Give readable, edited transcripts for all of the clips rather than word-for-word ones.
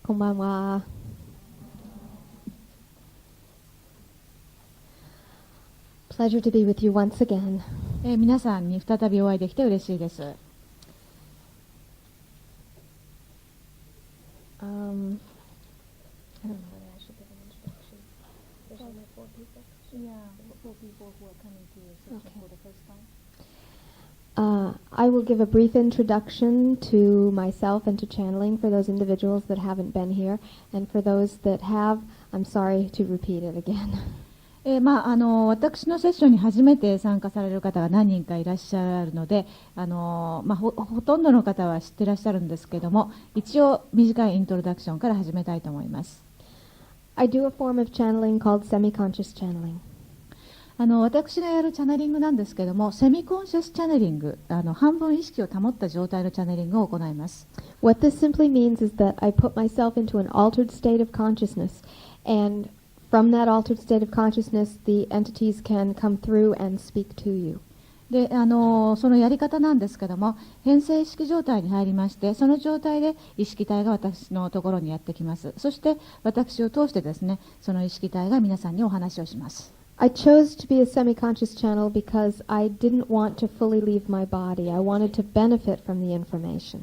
こんばんは。Pleasure to be with you once again. 皆さんに再びお会いできて嬉しいです。I don't know whether I should give an introduction. There's only 4 people. Yeah, 4 people who are coming to your session for the first time. I will give a brief introduction to myself and to channeling for those individuals that haven't been here, and for those that have, I'm sorry to repeat it again. 私のセッションに初めて参加される方が何人かいらっしゃるので、ほとんどの方は知ってらっしゃるんですけども、一応短いイントロダクションから始めたいと思います。I do a form of channeling called semi-conscious channeling. 私がやるチャネリングなんですけども、セミコンシャスチャネリング、半分意識を保った状態のチャネリングを行います。What this simply means is that I put myself into an altered state of consciousness, and from that altered state of consciousness, the entities can come through and speak to you. で、そのやり方なんですけども、変性意識状態に入りまして、その状態で意識体が私のところにやってきます。そして私を通してですね、その意識体が皆さんにお話をします。I chose to be a semi-conscious channel because I didn't want to fully leave my body. I wanted to benefit from the information.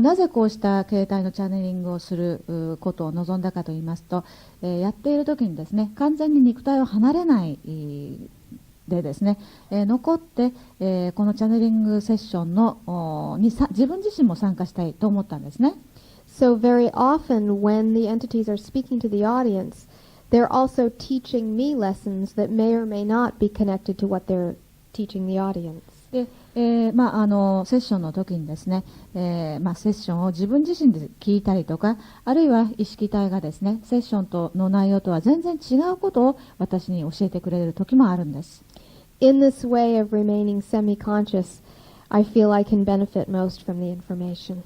なぜこうした形態のチャネリングをすることを望んだかといいますと、やっている時にですね、完全に肉体を離れないでですね、残って、このチャネリングセッションの自分自身も参加したいと思ったんですね。So very often when the entities are speaking to the audience, they're also teaching me lessons that may or may not be connected to what they're teaching the audience. でセッションの時にですね、セッションを自分自身で聞いたりとか、あるいは意識体がですね、セッションの内容とは全然違うことを私に教えてくれる時もあるんです。In this way of remaining semi-conscious, I feel I can benefit most from the information.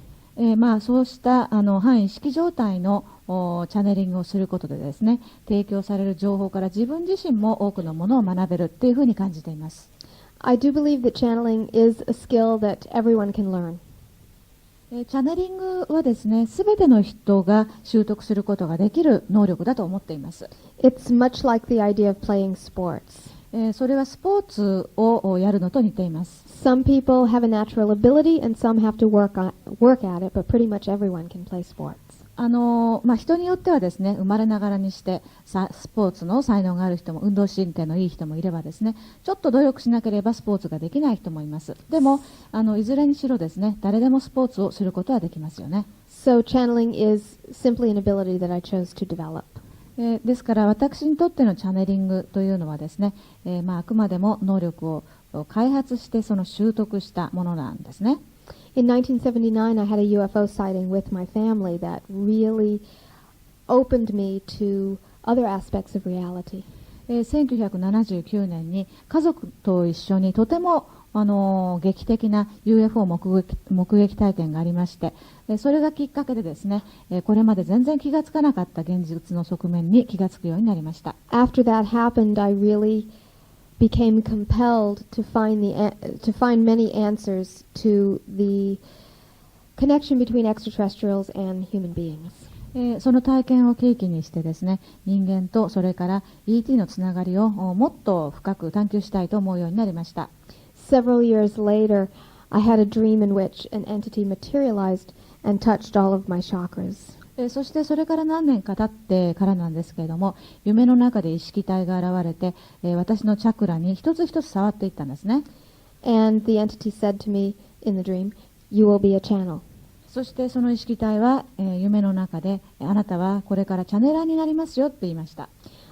そうした半意識状態のチャネリングをすることでですね、提供される情報から自分自身も多くのものを学べるっていうふうに感じています。I do believe that channeling is a skill that everyone can learn. チャネリングはですね、すべての人が習得することができる能力だと思っています。It's much like the idea of playing sports. それはスポーツをやるのと似ています。Some people have a natural ability and some have to work at it, but pretty much everyone can play sports. 人によってはですね、生まれながらにしてスポーツの才能がある人も、運動神経のいい人もいればですね、ちょっと努力しなければスポーツができない人もいます。でもいずれにしろですね、誰でもスポーツをすることはできますよね。So channeling is simply an ability that I chose to develop. ですから私にとってのチャネリングというのはですね、あくまでも能力を開発してその習得したものなんですね。In 1979, I had a UFO sighting with my family that really opened me to other aspects of reality. 1979年に家族と一緒にとても劇的な UFO 目撃体験がありまして、それがきっかけでですね、これまで全然気がつかなかった現実の側面に気がつくようになりました。After that happened, I really became compelled to find many answers to the connection between extraterrestrials and human beings. その体験を契機にしてですね、人間とそれから ET のつながりをもっと深く探求したいと思うようになりました。Several years later, I had a dream in which an entity materialized and touched all of my chakras. そしてそれから何年か経ってからなんですけれども、夢の中で意識体が現れて、私のチャクラに一つ一つ触っていったんですね。And the entity said to me in the dream, "You will be a channel." そしてその意識体は、夢の中で、あなたはこれからチャネラーになりますよって言いました。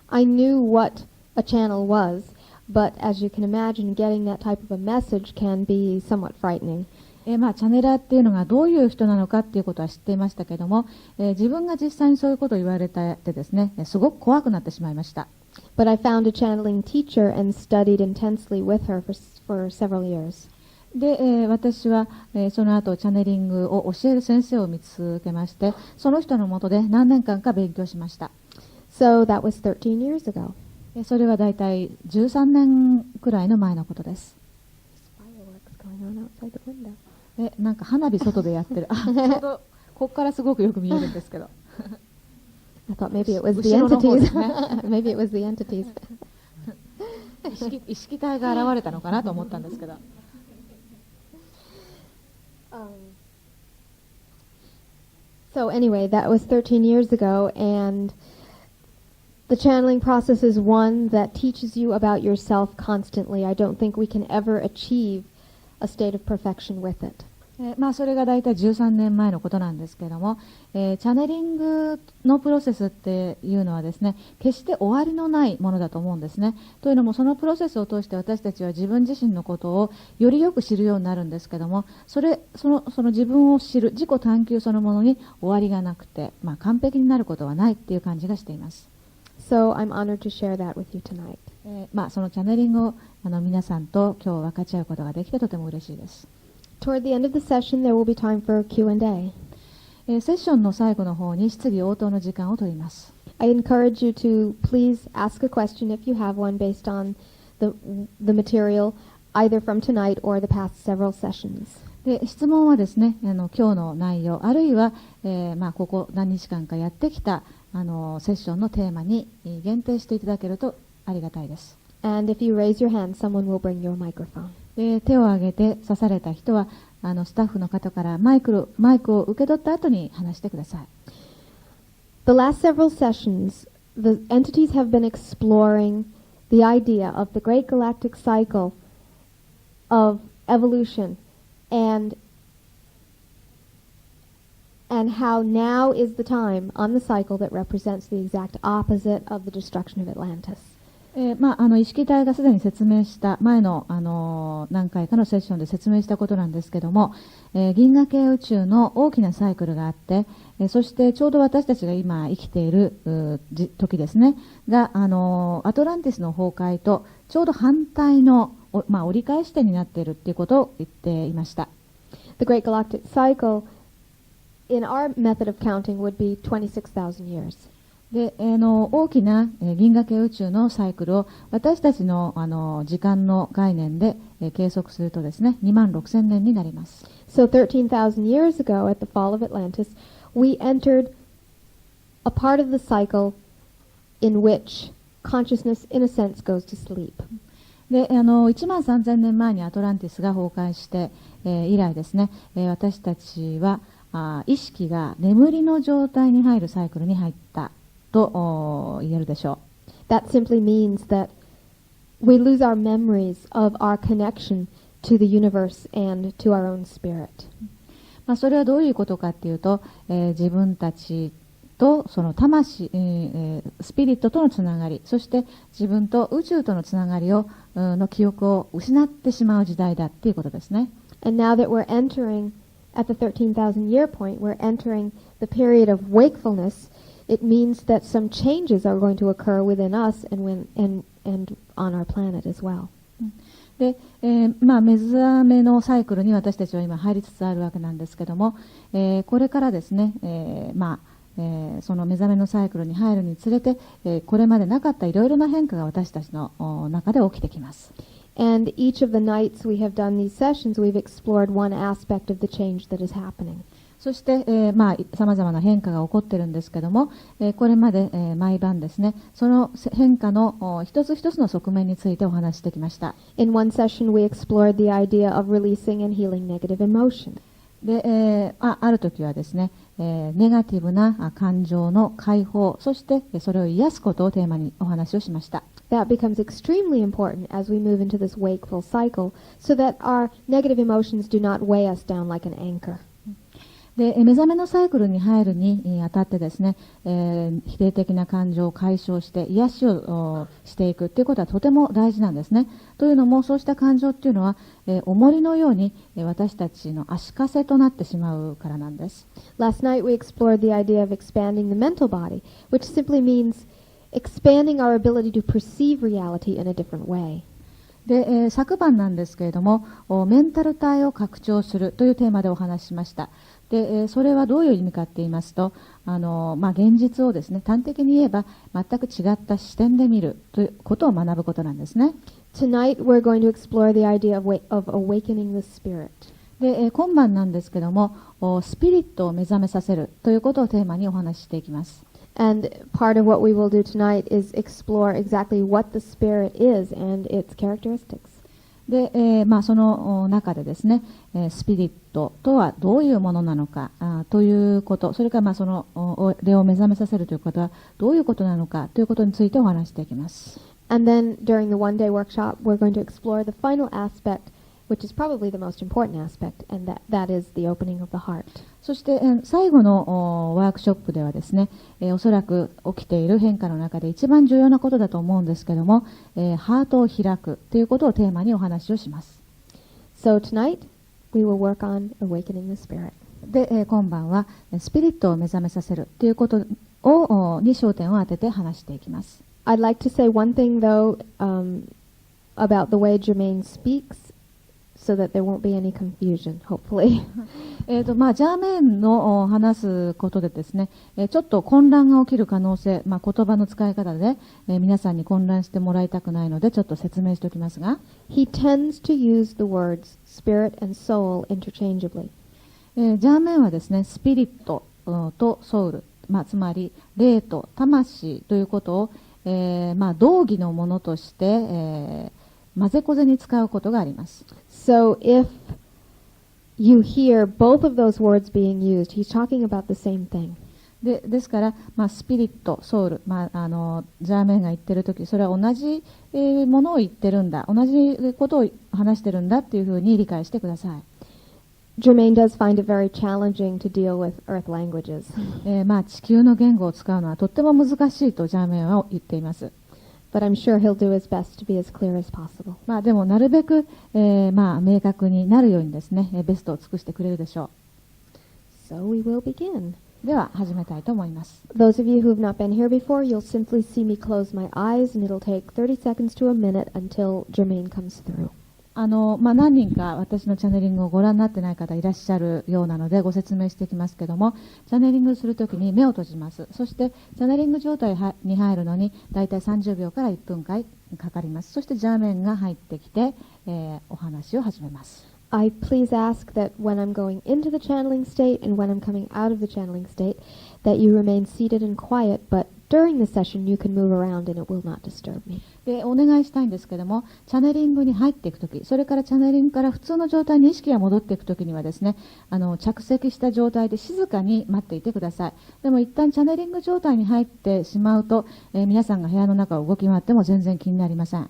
I knew what a channel was, but as you can imagine, getting that type of a message can be somewhat frightening. チャネラーっていうのがどういう人なのかっていうことは知っていましたけども、自分が実際にそういうことを言われてですね、すごく怖くなってしまいました。But I found a channeling teacher and studied intensely with her for several years. で、私は、その後チャネリングを教える先生を見つけまして、その人の下で何年間か勉強しました。So that was 13 years ago. それはだいたい13年くらいの前のことです。Fireworks going on outside the window. なんか花火外でやってる。ちょうどここからすごくよく見えるんですけど。I thought maybe it was the 後ろの方で entities. すね。Maybe it was the entities. 意識体が現れたのかなと思ったんですけど。So anyway, that was 13 years ago, and the channeling process is one that teaches you about yourself constantly. I don't think we can ever achieve a state of perfection with it. それが大体13年前のことなんですけれども、チャネリングのプロセスっていうのはですね、決して終わりのないものだと思うんですね。というのも、そのプロセスを通して私たちは自分自身のことをよりよく知るようになるんですけども、その自分を知る自己探求そのものに終わりがなくて、完璧になることはないっていう感じがしています。So I'm honored to share that with you tonight. そのチャネリングを皆さんと今日分かち合うことができてとても嬉しいです。Toward the end of the session, there will be time for Q&A. セッションの最後の方に質疑応答の時間を取ります。I encourage you to please ask a question if you have one based on the material, either from tonight or the past several sessions. で質問はですね、今日の内容、あるいは、ここ何日間かやってきたセッションのテーマに限定していただけるとありがたいです。And if you raise your hand, someone will bring your microphone. で手を挙げて指された人はスタッフの方からマイクを受け取った後に話してください。The last several sessions, the entities have been exploring the idea of the great galactic cycle of evolution and how now is the time on the cycle that represents the exact opposite of the destruction of Atlantis. 意識体がすでに説明した前の、何回かのセッションで説明したことなんですけども、銀河系宇宙の大きなサイクルがあって、そしてちょうど私たちが今生きている時ですねが、アトランティスの崩壊とちょうど反対の、折り返し点になっているっていうことを言っていました。The Great Galactic Cycle, in our method of counting, would be 26,000 years. で大きな銀河系宇宙のサイクルを私たちの時間の概念で計測するとですね、26,000年になります。So 13,000 years ago, at the fall of Atlantis, we entered a part of the cycle in which consciousness, in a sense, goes to sleep. で13,000年前にアトランティスが崩壊して、以来ですね、私たちは意識が眠りの状態に入るサイクルに入ったと言えるでしょう。That simply means that we lose our memories of our connection to the universe and to our own spirit. それはどういうことかっていうと、自分たちとその魂、スピリットとのつながり、そして自分と宇宙とのつながりの記憶を失ってしまう時代だっていうことですね。And now that we're entering at the 13,000 year point, we're entering the period of wakefulness. It means that some changes are going to occur within us and on our planet as well. で、目覚めのサイクルに私たちは今入りつつあるわけなんですけども、これからですね、その目覚めのサイクルに入るにつれて、これまでなかったいろいろな変化が私たちの中で起きてきます。And each of the nights we have done these sessions, we've explored one aspect of the change that is happening. そして、様々な変化が起こっているんですけども、これまで、毎晩ですね、その変化の一つ一つの側面についてお話してきました。In one session, we explored the idea of releasing and healing negative emotion. で、ある時はですね、ネガティブな感情の解放、そしてそれを癒すことをテーマにお話をしました。That becomes extremely important as we move into this wakeful cycle, so that our negative emotions do not weigh us down like an anchor. で目覚めのサイクルに入るにあたってですね、否定的な感情を解消して癒しをしていくということはとても大事なんですね。というのも、そうした感情っていうのは、重りのように私たちの足かせとなってしまうからなんです。Last night we explored the idea of expanding the mental body, which simply means expanding our ability to perceive reality in a different way. で、昨晩なんですけれども、メンタル体を拡張するというテーマでお話ししました。で、それはどういう意味かって言いますと、現実をですね、端的に言えば全く違った視点で見るということを学ぶことなんですね。Tonight we're going to explore the idea of awakening the spirit. で、今晩なんですけども、スピリットを目覚めさせるということをテーマにお話ししていきます。And part of what we will do tonight is explore exactly what the Spirit is and its characteristics. で、その中でですね、スピリットとはどういうものなのかということ、それからその霊を目覚めさせるということはどういうことなのかということについてお話していきます。And then during the one-day workshop, we're going to explore the final aspect, which is probably the most important aspect, and that is the opening of the heart. そして最後のワークショップではですね、おそらく起きている変化の中で一番重要なことだと思うんですけども、ハートを開くということをテーマにお話をします。So tonight, we will work on awakening the spirit. で、今晩はスピリットを目覚めさせるということに焦点を当てて話していきます。I'd like to say one thing though about the way Jermaine speaks, so that there won't be any confusion, hopefully. ジャーメンの話すことでですね、ちょっと混乱が起きる可能性、言葉の使い方で、皆さんに混乱してもらいたくないのでちょっと説明しておきますが、He tends to use the words spirit and soul interchangeably. ジャーメンはですね、スピリットとソウル、つまり霊と魂ということを、同義のものとして、混ぜこぜに使うことがあります。So if you hear both of those words being used, he's talking about the same thing. ですから、スピリット、ソウル、ジャーメンが言っているとき、それは同じものを言ってるんだ、同じことを話してるんだっていうふうに理解してください。Jermaine does find it very challenging to deal with earth languages. 地球の言語を使うのはとっても難しいとジャーメンは言っています。But I'm sure he'll do his best to be as clear as possible. でもなるべく、明確になるようにですね、ベストを尽くしてくれるでしょう。So we will begin. では始めたいと思います。Those of you who have not been here before, you'll simply see me close my eyes, and it'll take 30 seconds to a minute until Jermaine comes through. 何人か私のチャネリングをご覧になってない方いらっしゃるようなのでご説明していきますけども、チャネリングするときに目を閉じます。そしてチャネリング状態に入るのにだいたい30秒から1分間かかります。そしてジャーメンが入ってきて、お話を始めます。I please ask that when I'm going into the channeling state and when I'm coming out of the channeling state, that you remain seated and quiet, but during the session you can move around and it will not disturb me. で、お願いしたいんですけども、チャネリングに入っていくとき、それからチャネリングから普通の状態に意識が戻っていくときにはですね、着席した状態で静かに待っていてください。でも一旦チャネリング状態に入ってしまうと、皆さんが部屋の中を動き回っても全然気になりません。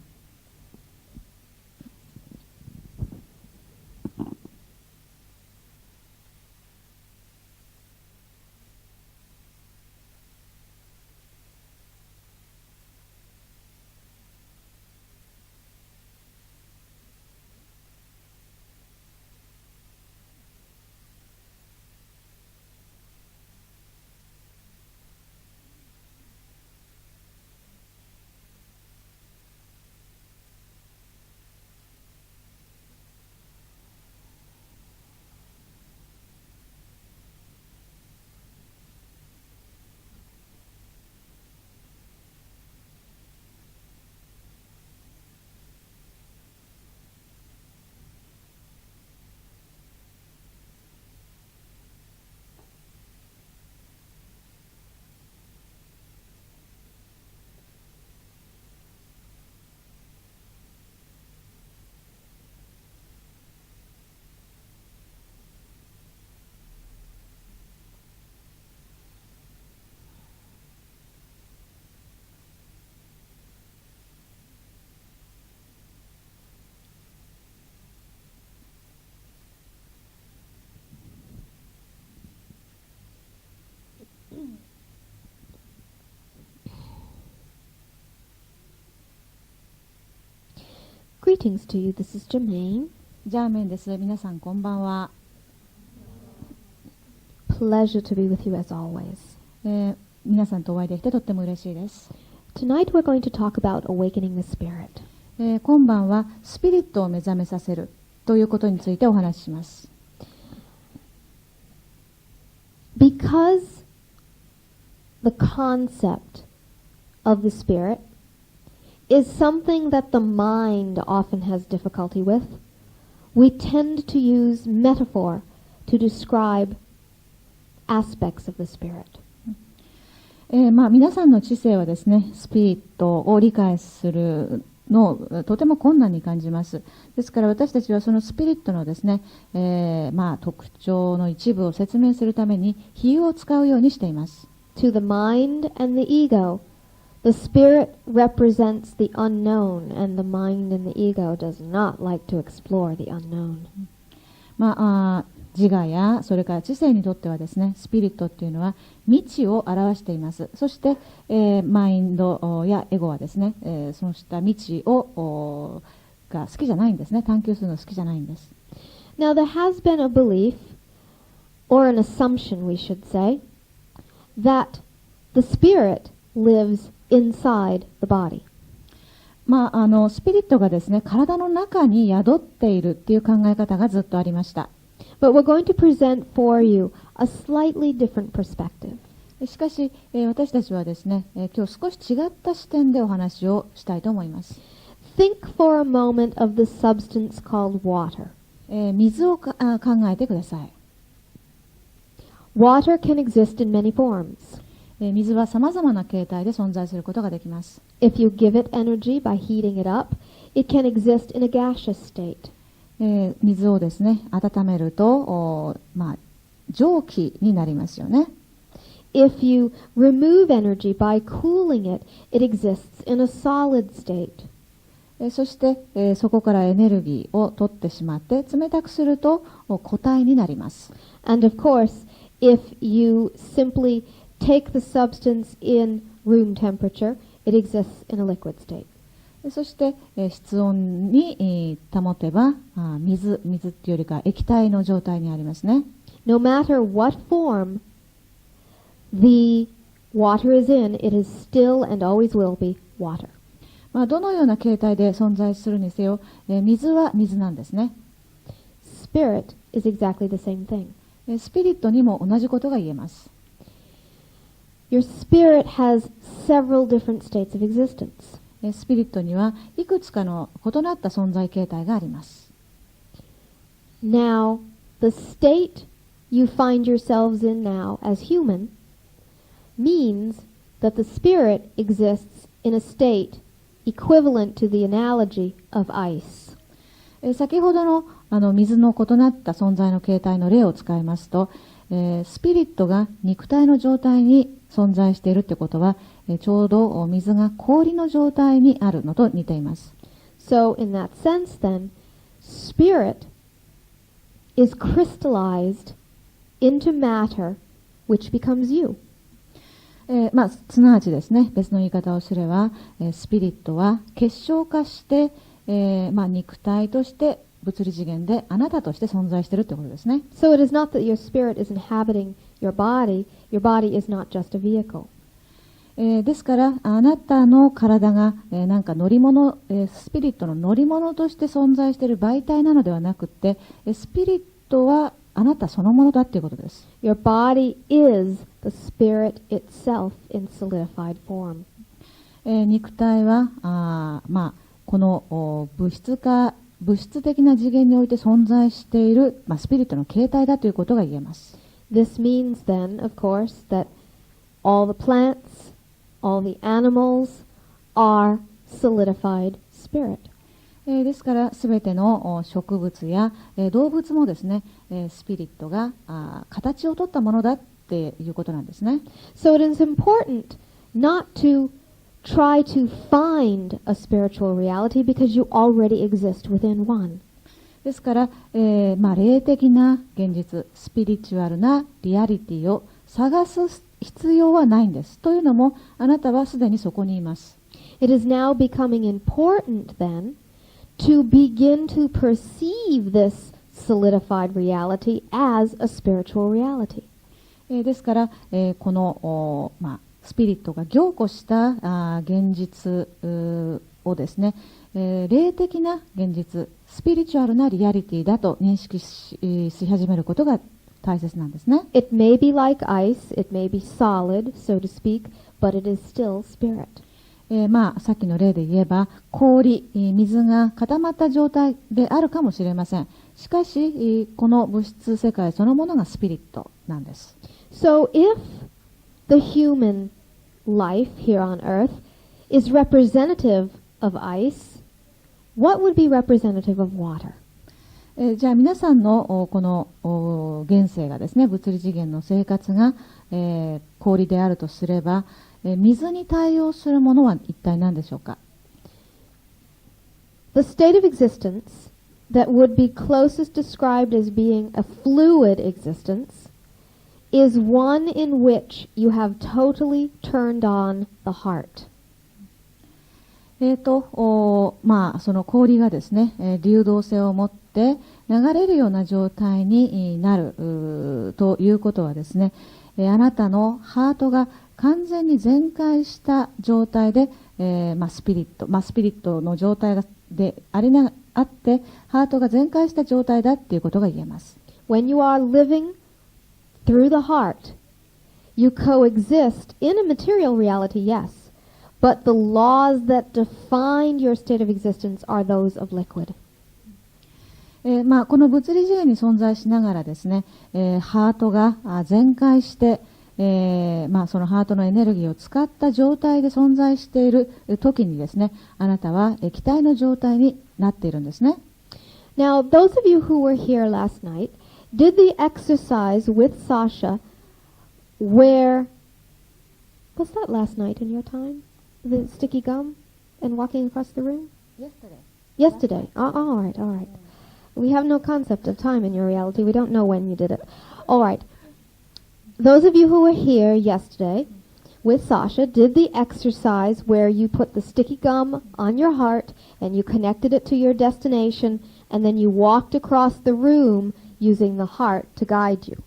Greetings to you. This is Jermaine. ジャーメンです。皆さんこんばんは。Pleasure to be with you as always. 皆さんとお会いできてとっても嬉しいです。Tonight we're going to talk about awakening the spirit. 今晩はスピリットを目覚めさせるということについてお話しします。Because the concept of the spirit is something that the mind often has difficulty with, we tend to use metaphor to describe aspects of the Spirit. 皆さんの知性はですね、スピリットを理解するのをとても困難に感じます。ですから私たちはそのスピリットのですね、特徴の一部を説明するために比喩を使うようにしています。To the mind and the ego, the Spirit represents the unknown, and the mind and the ego does not like to explore the unknown. 自我やそれから知性にとってはですね、スピリットっていうのは未知を表しています。そして、マインドやエゴはですね、そうした未知をが好きじゃないんですね。探求するの好きじゃないんです。Now there has been a belief, or an assumption we should say, that the Spirit lives inside the body. スピリットがですね、体の中に宿っているっていう考え方がずっとありました。But we're going to present for you a slightly different perspective. しかし、私たちはですね、今日少し違った視点でお話をしたいと思います。Think for a moment of the substance called water. 水を考えてください。Water can exist in many forms. 水は様々な形態で存在することができます。If you give it energy by heating it up, it can exist in a gaseous state. 水をですね、温めると、蒸気になりますよね。If you remove energy by cooling it, it exists in a solid state. そして、そこからエネルギーを取ってしまって冷たくすると固体になります。And of course, if you simply take the substance in room temperature, it exists in a liquid state. そして、室温に、保てば水っていうよりか液体の状態にありますね。No matter what form the water is in, it is still and always will be water. どのような形態で存在するにせよ、水は水なんですね。Spirit is exactly the same thing. スピリットにも同じことが言えます。Your spirit has several different states of existence. スピリットにはいくつかの異なった存在形態があります。Now, the state you find yourselves in now as human means that the spirit exists in a state equivalent to the analogy of ice. 先ほどの水の異なった存在の形態の例を使いますと、スピリットが肉体の状態に存在しているってことは、ちょうど水が氷の状態にあるのと似ています。So, in that sense then, spirit is crystallized into matter which becomes you. すなわちですね、別の言い方をすれば、スピリットは結晶化して、肉体として物理次元であなたとして存在しているということですね。So it is not that your spirit is inhabiting your body is not just a vehicle. ですからあなたの体が、なんか乗り物、スピリットの乗り物として存在している媒体なのではなくて、スピリットはあなたそのものだということです。Your body is the spirit itself in solidified form. 肉体はこの物質的な次元において存在している、スピリットの形態だということが言えます。This means then, of course, that all the plants, all the animals are solidified spirit. ですからすべての植物や動物もですね、スピリットが形を取ったものだっていうことなんですね。So it is important not to try to find a spiritual reality because you already exist within one. ですから、霊的な現実、スピリチュアルなリアリティを探す必要はないんです。というのも、あなたはすでにそこにいます。It is now becoming important then to begin to perceive this solidified reality as a spiritual reality. ですから、この、スピリットが凝固した現実をですね、霊的な現実、スピリチュアルなリアリティだと認識し始めることが大切なんですね。It may be like ice, it may be solid, so to speak, but it is still spirit. さっきの例で言えば、水が固まった状態であるかもしれません。しかし、この物質世界そのものがスピリットなんです。So if the human life here on earth is representative of ice, what would be representative of water? じゃあ皆さんのこの現世がですね、物理次元の生活が、氷であるとすれば、水に対応するものは一体何でしょうか？ The state of existence that would be closest described as being a fluid existence is one in which you have totally turned on the heart. その氷がですね、流動性を持って流れるような状態になるということはですね、あなたのハートが完全に全開した状態で、スピリットの状態であって、ハートが全開した状態だっていうことが言えます。When you are living through the heart, you coexist in a material reality, yes, but the laws that define your state of existence are those of liquid. この物理次元に存在しながらですね、ハートが全開して、そのハートのエネルギーを使った状態で存在している時にですね、あなたは液体の状態になっているんですね。Now, those of you who were here last night did the exercise with Sasha where, was that last night in your time? The sticky gum and walking across the room? Yesterday. All right. We have no concept of time in your reality. We don't know when you did it. All right. Those of you who were here yesterday with Sasha did the exercise where you put the sticky gum on your heart and you connected it to your destination and then you walked across the room using the heart to guide you.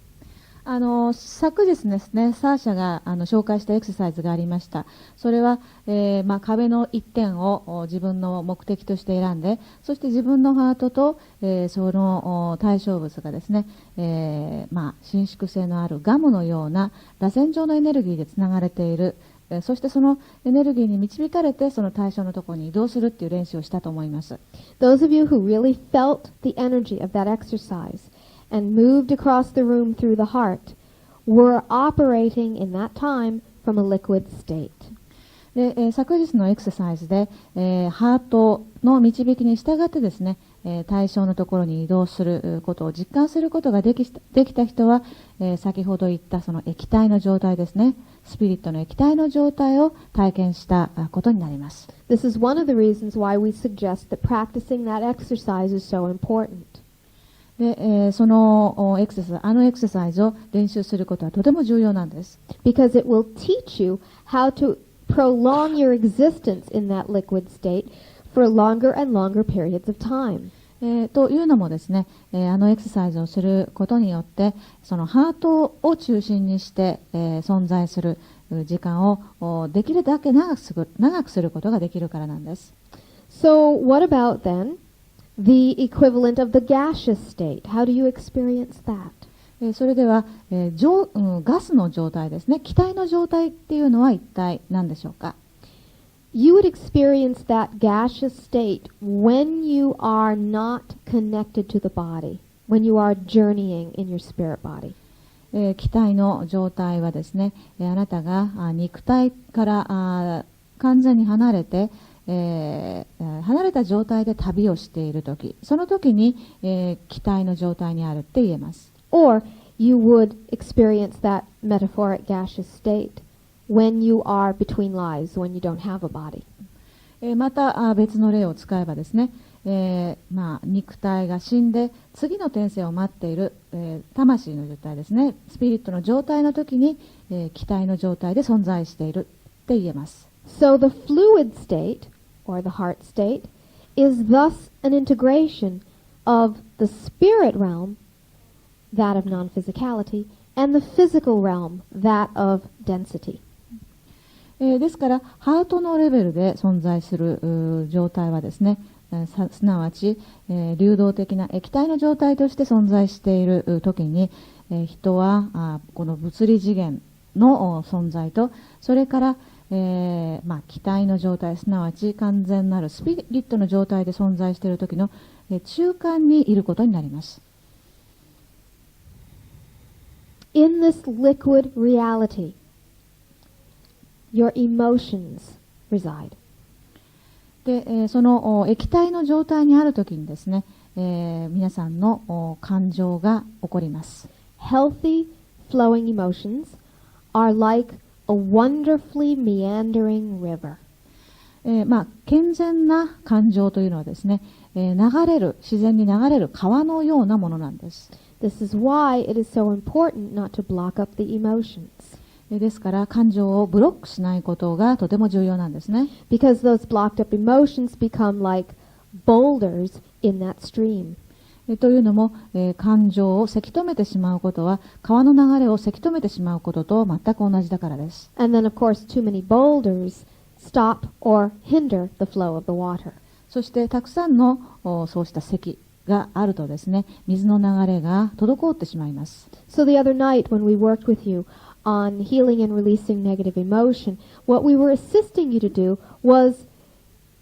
昨日ですね、サーシャが紹介したエクササイズがありました。それは、壁の一点を自分の目的として選んで、そして自分のハートと、その対象物がですね、伸縮性のあるガムのような螺旋状のエネルギーでつながれている。そしてそのエネルギーに導かれてその対象のところに移動するっていう練習をしたと思います。Those of you who really felt the energy of that exercise and moved across the room through the heart were operating in that time from a liquid state. で、昨日のエクササイズで、ハートの導きに従ってですね、対象のところに移動することを実感することができた人は、先ほど言ったその液体の状態ですね、スピリットの液体の状態を体験したことになります。This is one of the reasons why we suggest that practicing that exercise is so important. で、そのエクササイズを練習することはとても重要なんです。Because it will teach you how to prolong your existence in that liquid state for longer and longer periods of time. というのもですね、エクササイズをすることによって、そのハートを中心にして、存在する時間をできるだけ長くすることができるからなんです。So what about then?The equivalent of the gaseous state. How do you experience that? それでは、ガスの状態ですね。気体の状態っていうのは一体何でしょうか？ You would experience that gaseous state when you are not connected to the body, when you are journeying in your spirit body. 気体の状態はですね、あなたが肉体から完全に離れて、離れた状態で旅をしているとき、その時に、気体の状態にあるって言えます。Or you would experience that metaphoric gaseous state when you are between lives, when you don't have a body. また別の例を使えばですね、肉体が死んで次の転生を待っている、魂の状態ですね、スピリットの状態の時に、気体の状態で存在しているって言えます。So the fluid state, or the heart state, is thus an integration of the spirit realm, that of non-physicality, and the physical realm, that of density. ですから、ハートのレベルで存在する状態はですね、すなわち、流動的な液体の状態として存在しているときに、人はこの物理次元の存在と、それから気体の状態、すなわち完全なるスピリットの状態で存在している時の中間にいることになります。In this liquid reality, your emotions reside. で、その液体の状態にあるときにですね、皆さんの感情が起こります。Healthy, flowing emotions are like a wonderfully meandering river. 健全な感情というのはですね、自然に流れる川のようなものなんです。This is why it is so important not to block up the emotions. ですから感情をブロックしないことがとても重要なんですね。Because those blocked up emotions become like boulders in that stream. というのも、感情をせき止めてしまうことは川の流れをせき止めてしまうことと全く同じだからです。And then of course too many boulders stop or hinder the flow of the water. そしてたくさんのそうした石があるとですね、水の流れが滞ってしまいます。So the other night when we worked with you on healing and releasing negative emotion, what we were assisting you to do was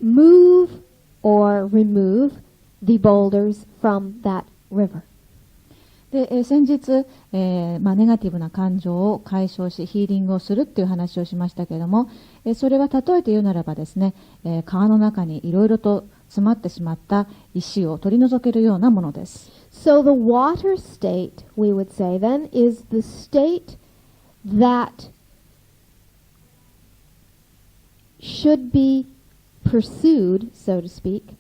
move or remove the boulders from that river. で、先日、ネガティブな感情を解消しヒーリングをするっていう話をしましたけれども、それは例えて言うならばですね、川の中にいろいろと詰まってしまった石を取り除けるようなものです。So the water state, we would say then, is the state that should be pursued, so to speak,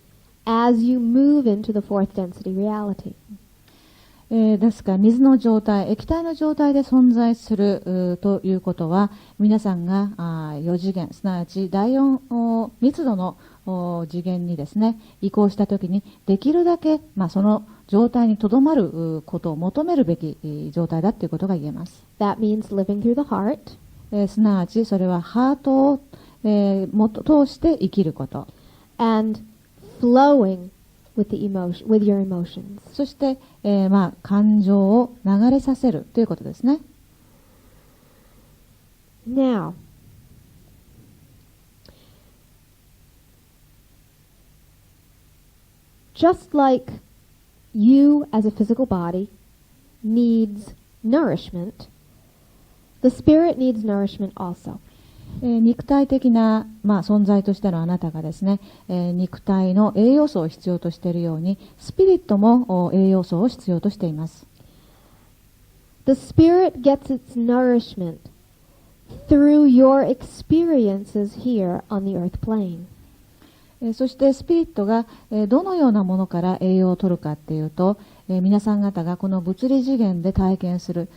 as you move into the fourth density reality. ですから水の状態、液体の状態で存在するということは、皆さんが4次元、すなわち第4密度の次元にですね、移行したときに、できるだけ、その状態にとどまることを求めるべき状態だということが言えます。That means living through the heart. すなわち、それはハートを、通して生きること。And flowing with your emotions. そして、感情を流れさせるということですね。Now, just like you as a physical body needs nourishment, the spirit needs nourishment also. 肉体的な、存在としてのあなたがですね、肉体の栄養素を必要としているように、スピリットも栄養素を必要としています。The spirit gets its nourishment through your experiences here on the earth plane. そしてスピリットがどのようなものから栄養を取るかっていうと、皆さん方がこの物理次元で体験する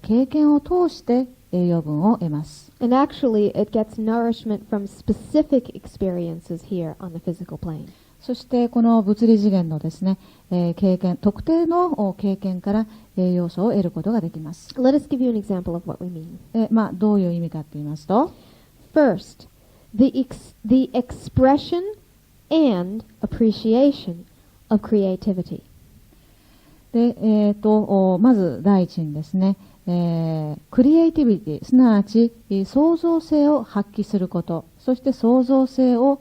経験を通して栄養分を得ます。And actually, it gets nourishment from specific experiences here on the physical plane. そしてこの物理次元のですね、特定の経験から栄養素を得ることができます。Let us give you an example of what we mean. どういう意味かと言いますと、First, the expression and appreciation of creativity. で、まず第一にですね、クリエイティビティ、すなわち創造性を発揮すること、そして創造性を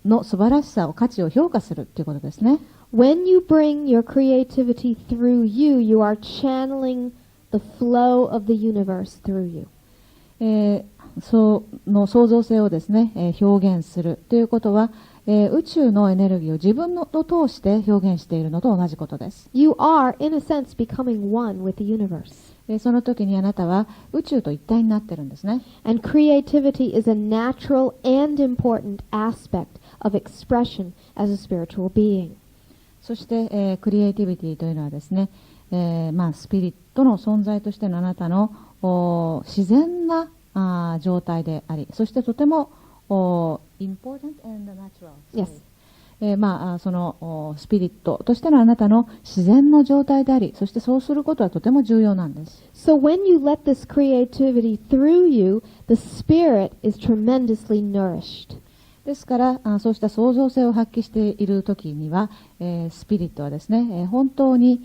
の素晴らしさを価値を評価するということですね。When you bring your creativity through you, you are channeling the flow of the universe through you. その創造性をですね、表現するということは、宇宙のエネルギーを自分のと通して表現しているのと同じことです。You are, in a sense, becoming one with the universe. その時にあなたは宇宙と一体になっているんですね。And creativity is a natural and important aspect of expression as a spiritual being. そして、クリエイティビティというのはですね、スピリットの存在としてのあなたの自然な状態であり、そしてとてもimportant and natural. Yes. そのスピリットとしてのあなたの自然の状態であり、そしてそうすることはとても重要なんです。So when you let this creativity through you, the spirit is tremendously nourished. ですからそうした創造性を発揮しているときには、スピリットはですね、本当に、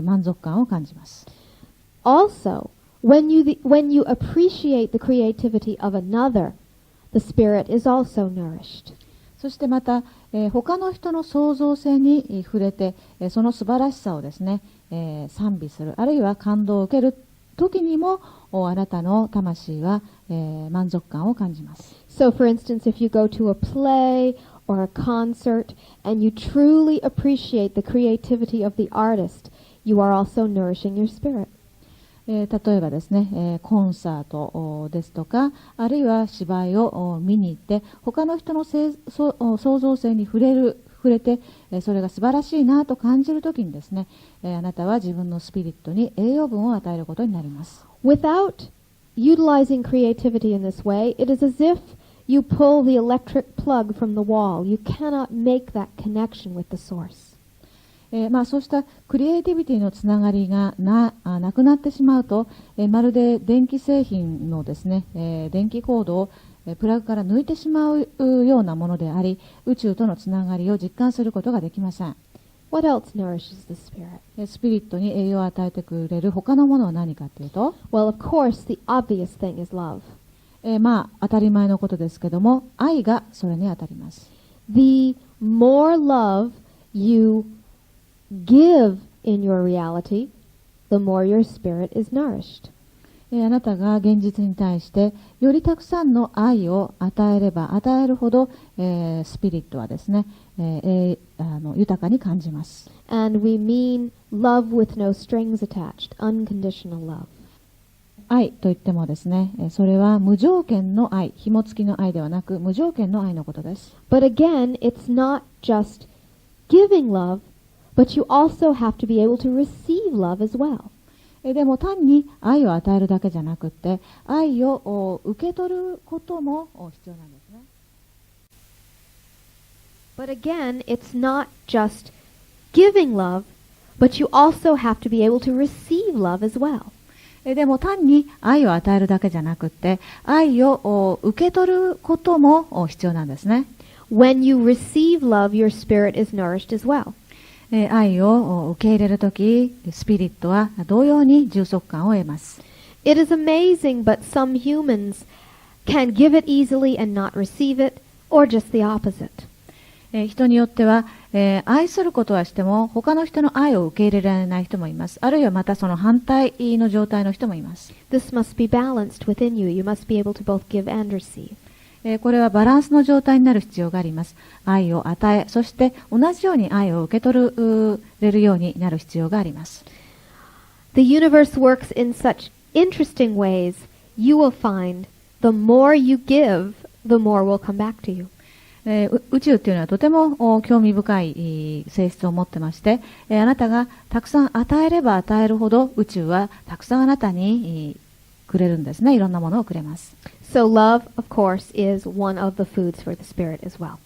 満足感を感じます。Also, when you appreciate the creativity of another, the spirit is also nourished. そしてまた、他の人の創造性に触れて、その素晴らしさをですね、賛美する、あるいは感動を受ける時にも、あなたの魂は、満足感を感じます。So, for instance, if you go to a play or a concert and you truly appreciate the creativity of the artist, you are also nourishing your spirit. 例えばですね、コンサートですとか、あるいは芝居を見に行って、他の人の創造性に触れて、それが素晴らしいなと感じるときにですね、あなたは自分のスピリットに栄養分を与えることになります。Without utilizing creativity in this way, it is as if you pull the electric plug from the wall. You cannot make that connection with the source. そうしたクリエイティビティのつながりがなくなってしまうと、まるで電気製品のですね、電気コードをプラグから抜いてしまうようなものであり、宇宙とのつながりを実感することができません。What else nourishes the spirit? スピリットに栄養を与えてくれる他のものは何かというと、Well, of course, the obvious thing is love. 当たり前のことですけども、愛がそれに当たります。The more love you give in your reality, the more your spirit is nourished. あなたが現実に対してよりたくさんの愛を与えれば与えるほど、スピリットはですね、豊かに感じます。And we mean love with no strings attached, unconditional love. 愛といってもですね、それは無条件の愛、紐付きの愛ではなく無条件の愛のことです。But again, it's not just giving love, but you also have to be able to receive love as well. でも単に愛を与えるだけじゃなくって、愛を受け取ることも必要なんですね。But again, it's not just giving love, but you also have to be able to receive love as well. でも単に愛を与えるだけじゃなくって、愛を受け取ることも必要なんですね。When you receive love, your spirit is nourished as well. 愛を受け入れるとき、スピリットは同様に充足感を得ます。It is amazing, but some humans can give it easily and not receive it, or just the opposite. 人によっては、愛することはしても他の人の愛を受け入れられない人もいます。あるいはまたその反対の状態の人もいます。This must be balanced within you. You must be able to both give and receive. これはバランスの状態になる必要があります。愛を与え、そして同じように愛を受け取れるようになる必要があります。The universe works in such interesting ways. You will find the more you give, the more will come back to you. 宇宙というのはとても興味深い性質を持ってまして、あなたがたくさん与えれば与えるほど宇宙はたくさんあなたにくれるんですね。いろんなものをくれます。So love, of course, is one of the foods for the spirit as well.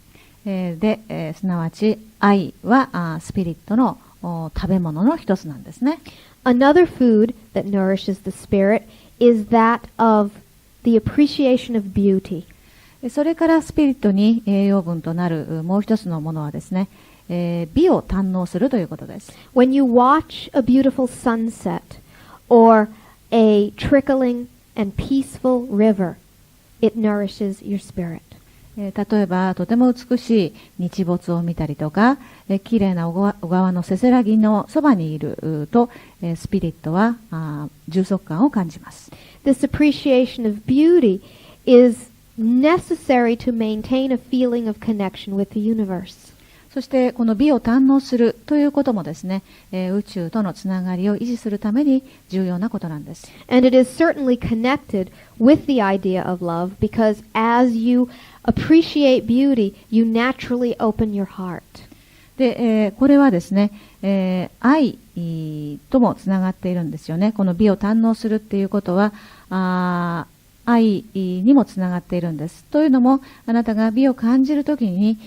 すなわち愛はスピリットの食べ物の一つなんですね。Another food that nourishes the spirit is that of the appreciation of beauty. それからスピリットに栄養分となるもう一つのものはですね、美を堪能するということです。When you watch a beautiful sunset or a trickling and peaceful river, it nourishes your spirit. 例えばとても美しい日没を見たりとか、綺麗な小川のせせらぎのそばにいると、スピリットは充足感を感じます。This appreciation of beauty is necessary to maintain a feeling of connection with the universe. そしてこの美を堪能するということもですね、宇宙とのつながりを維持するために重要なことなんです。And it is certainly connected with the idea of love because as you appreciate beauty, you naturally open your heart. で、これはですね、愛ともつながっているんですよね。この美を堪能するっていうことは愛にもつながっているんです。というのも、あなたが美を感じるときに、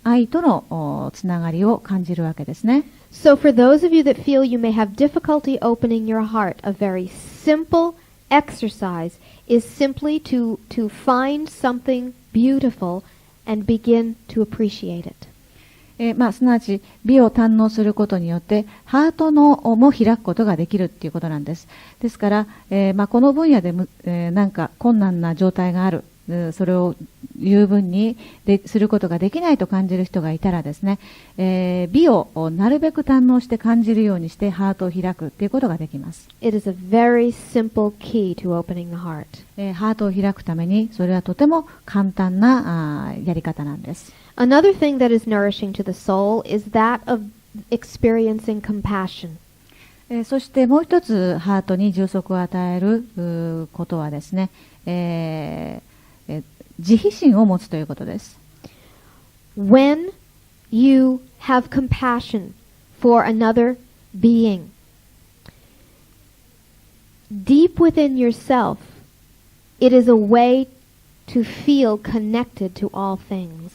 愛とのつながりを感じるわけですね。So for those of you that feel you may have difficulty opening your heart, a very simple exercise is simply to find something beautiful and begin to appreciate it. すなわち美を堪能することによってハートのも開くことができるっていうことなんです。ですから、この分野でなんか困難な状態がある、それを十分にすることができないと感じる人がいたらですね、美をなるべく堪能して感じるようにしてハートを開くということができます。It is a very simple key to opening the heart. ハートを開くためにそれはとても簡単なやり方なんです。Another thing that is nourishing to the soul is that of experiencing compassion. そしてもう一つハートに充足を与えることはですね、慈悲心を持つということです。When you have compassion for another being, deep within yourself, it is a way to feel connected to all things.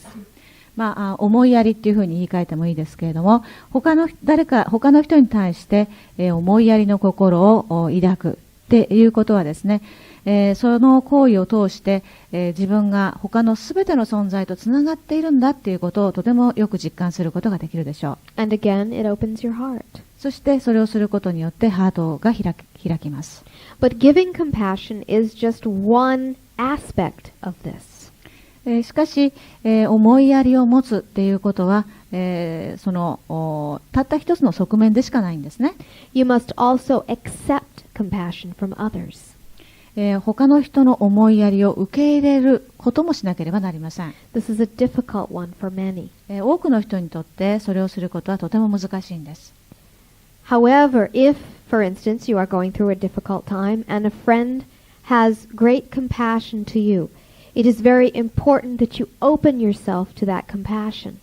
思いやりっていうふうに言い換えてもいいですけれども、他の人に対して、思いやりの心を抱くっていうことはですね、その行為を通して、自分が他のすべての存在とつながっているんだっていうことをとてもよく実感することができるでしょう。And again, it opens your heart. そしてそれをすることによってハートが開きます。But giving compassion is just one aspect of this. しかし、思いやりを持つっていうことは、そのたった一つの側面でしかないんですね。You must also accept compassion from others. 他の人の思いやりを受け入れることもしなければなりません。This is a difficult one for many. 多くの人にとってそれをすることはとても難しいんです。However, if, for instance, you are going through a difficult time and a friend has great compassion to you, it is very important that you open yourself to that compassion.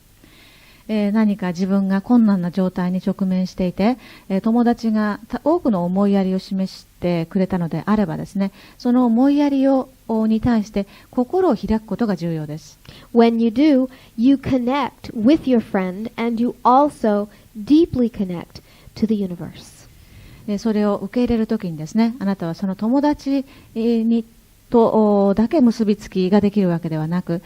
何か自分が困難な状態に直面していて、友達が多くの思いやりを示してくれたのであればですね、その思いやりに対して心を開くことが重要です。When you do, you connect with your friend and you also deeply connect to the universe. それを受け入れるときにですね、あなたはその友達とだけ結びつきができるわけではなく、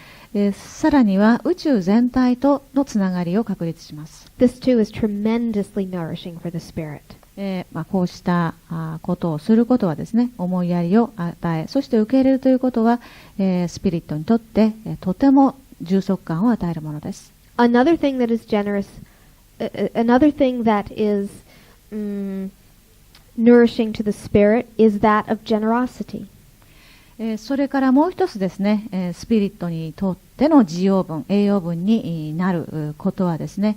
さらには宇宙全体とのつながりを確立します。This too is tremendously nourishing for the spirit. こうしたことをすることはですね、思いやりを与え、そして受け入れるということは、スピリットにとってとても充足感を与えるものです。Another thing that is generous, another thing that is nourishing to the spirit is that of generosity. それからもう一つですね、スピリットにとっての滋養分、栄養分になることはですね、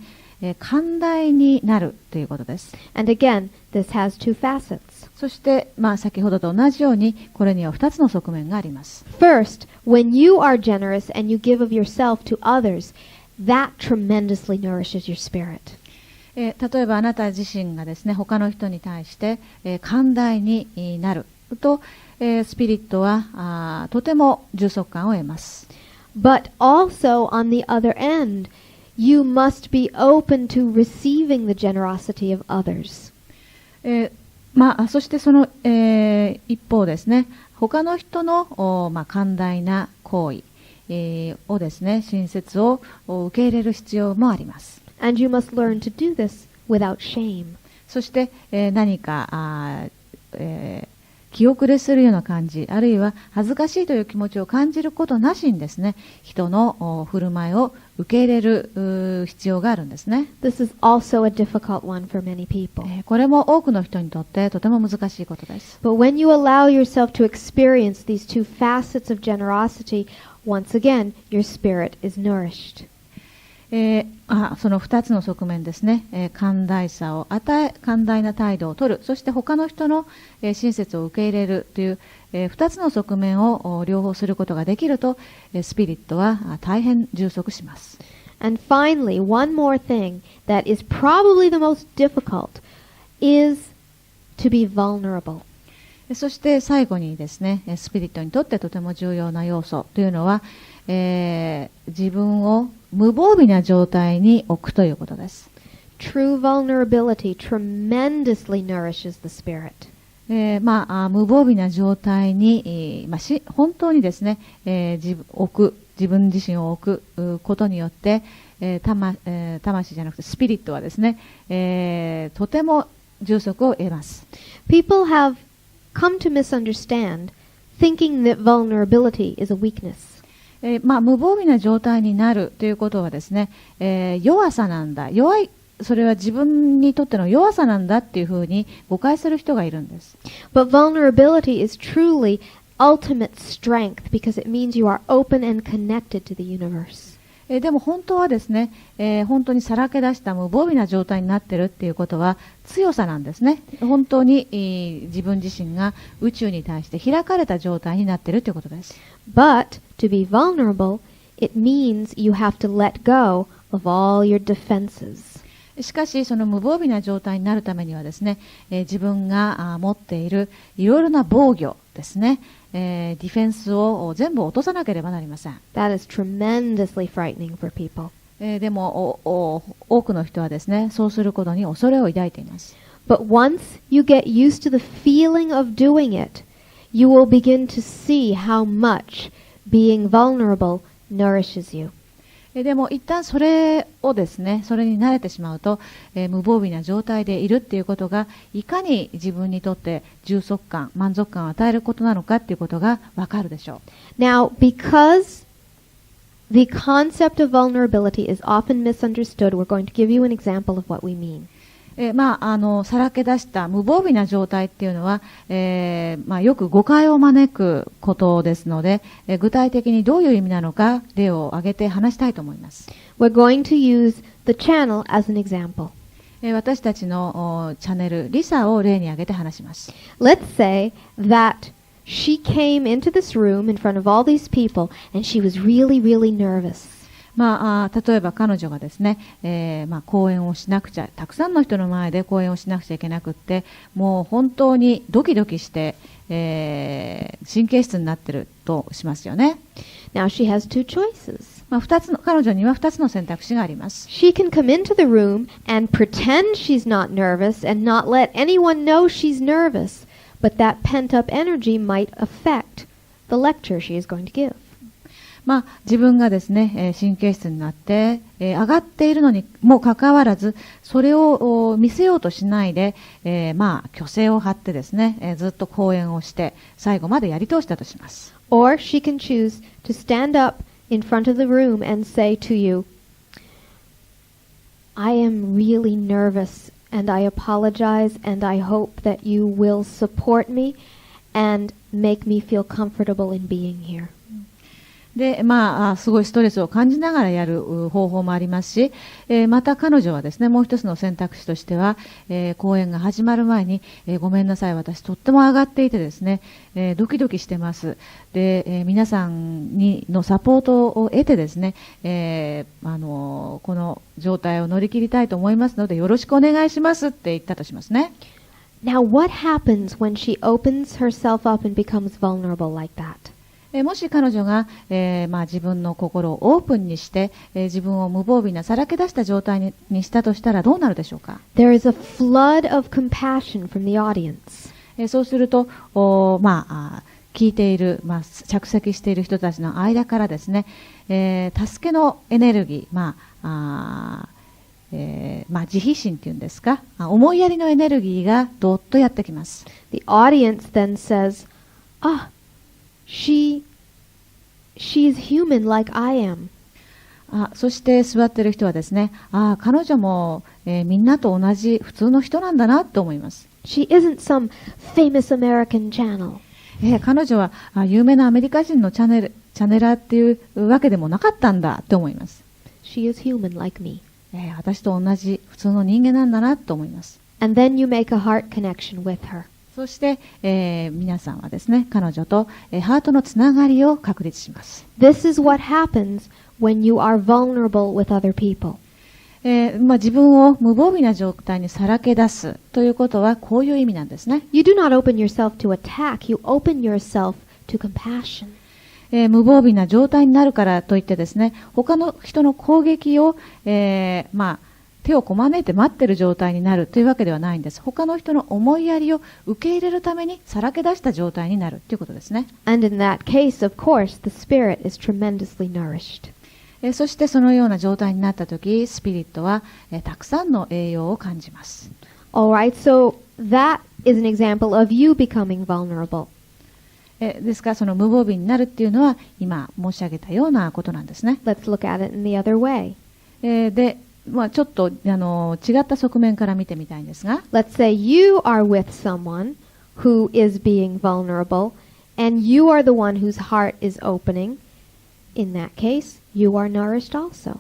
寛大になるということです。And again, this has two facets. そして、先ほどと同じように、これには2つの側面があります。First, when you are generous and you give of yourself to others, that tremendously nourishes your spirit. 例えばあなた自身がですね、他の人に対して、寛大になると、スピリットはとても充足感を得ます。But also on the other end, you must be open to receiving the generosity of others. そしてその、一方ですね、他の人の、寛大な行為、をですね、親切を受け入れる必要もあります。And you must learn to do this without shame. そして、何か気遅れするような感じ、あるいは恥ずかしいという気持ちを感じることなしにですね、人の振る舞いを受け入れる必要があるんですね。This is also a difficult one for many people. これも多くの人にとってとても難しいことです。But when you allow yourself to experience these two facets of generosity, once again, your spirit is nourished. その2つの側面ですね、寛大さを与え、寛大な態度を取る、そして他の人の、親切を受け入れるという、2つの側面を両方することができると、スピリットは大変充足します。And finally, one more thing that is probably the most difficult is to be vulnerable. そして最後にですね、スピリットにとってとても重要な要素というのは、自分を無防備な状態に置くということです。True vulnerability tremendously nourishes the spirit. 無防備な状態に、本当にですね、自分自身を置くことによって、魂じゃなくてスピリットはですね、とても充足を得ます。People have come to misunderstand, thinking that vulnerability is a weakness. 無防備な状態になるということはですね、弱さなんだ、それは自分にとっての弱さなんだっていうふうに誤解する人がいるんです。But vulnerability is truly ultimate strength because it means you are open and connected to the universe. でも本当はですね、本当にさらけ出した無防備な状態になっているっていうことは強さなんですね。本当に、自分自身が宇宙に対して開かれた状態になっているということです。But to be vulnerable, it means you have to let go of all your defenses. しかしその無防備な状態になるためにはですね、自分が持っているいろいろな防御ですね、ディフェンスを全部落とさなければなりません。That is tremendously frightening for people. でも多くの人はですね、そうすることに恐れを抱いています。But once you get used to the feeling of doing it, you will begin to see how much being vulnerable nourishes you. でも一旦それに慣れてしまうと、無防備な状態でいるっていうことがいかに自分にとって充足感、満足感を与えることなのかっていうことがわかるでしょう。Now, because the concept of vulnerability is often misunderstood, we're going to give you an example of what we mean. さらけ出した無防備な状態っていうのは、よく誤解を招くことですので、具体的にどういう意味なのか例を挙げて話したいと思います。We're going to use the channel as an example. 私たちのチャンネルリサを例に挙げて話します。Let's say that she came into this room in front of all these people and she was really, really nervous. 例えば彼女がですね、講演をしなくちゃ、たくさんの人の前で講演をしなくちゃいけなくって、もう本当にドキドキして、神経質になってるとしますよね。Now she has two choices. 彼女には2つの選択肢があります。She can come into the room and pretend she's not nervous and not let anyone know she's nervous, but that pent-up energy might affect the lecture she is going to give. 自分がですね、神経質になって、上がっているのにもかかわらず、それを見せようとしないで、虚勢を張ってですね、ずっと講演をして、最後までやり通したとします。Or she can choose to stand up in front of the room and say to you, I am really nervous and I apologize and I hope that you will support me and make me feel comfortable in being here. で、すごいストレスを感じながらやる方法もありますし、また彼女はですね、もう一つの選択肢としては、講演が始まる前に、ごめんなさい、私とっても上がっていてですね、ドキドキしてます。で、皆さんのサポートを得てですね、この状態を乗り切りたいと思いますので、よろしくお願いしますって言ったとしますね。Now, what happens when she opens herself up and becomes vulnerable like that?もし彼女が、自分の心をオープンにして、自分を無防備なさらけ出した状態にしたとしたらどうなるでしょうか。 There is a flood of compassion from the audience. そうすると、聞いている、着席している人たちの間からですね、助けのエネルギー、慈悲心っていうんですか、思いやりのエネルギーがどっとやってきます。The audience then says, She's human like I am. そして座っている人はですね、彼女も、みんなと同じ普通の人なんだなと思います。She isn't some famous American channel. 彼女は有名なアメリカ人のチャネラーっていうわけでもなかったんだと思います。She is human like me. 私と同じ普通の人間なんだなと思います。And then you make a heart connection with her. そして、皆さんはですね、彼女と、ハートのつながりを確立します。This is what happens when you are vulnerable with other people. 自分を無防備な状態にさらけ出すということはこういう意味なんですね。You do not open yourself to attack, you open yourself to compassion. 無防備な状態になるからといってですね、他の人の攻撃を、手をこまねいて待っている状態になるというわけではないんです。他の人の思いやりを受け入れるためにさらけ出した状態になるということですね。And in that case, of course, the spirit is tremendously nourished. そしてそのような状態になったとき、スピリットは、たくさんの栄養を感じます。Alright, so that is an example of you becoming vulnerable. ですからその無防備になるっていうのは今申し上げたようなことなんですね。Let's look at it in the other way. で、ちょっと違った側面から見てみたいんですが、 Let's say you are with someone who is being vulnerable, and you are the one whose heart is opening. In that case, you are nourished also.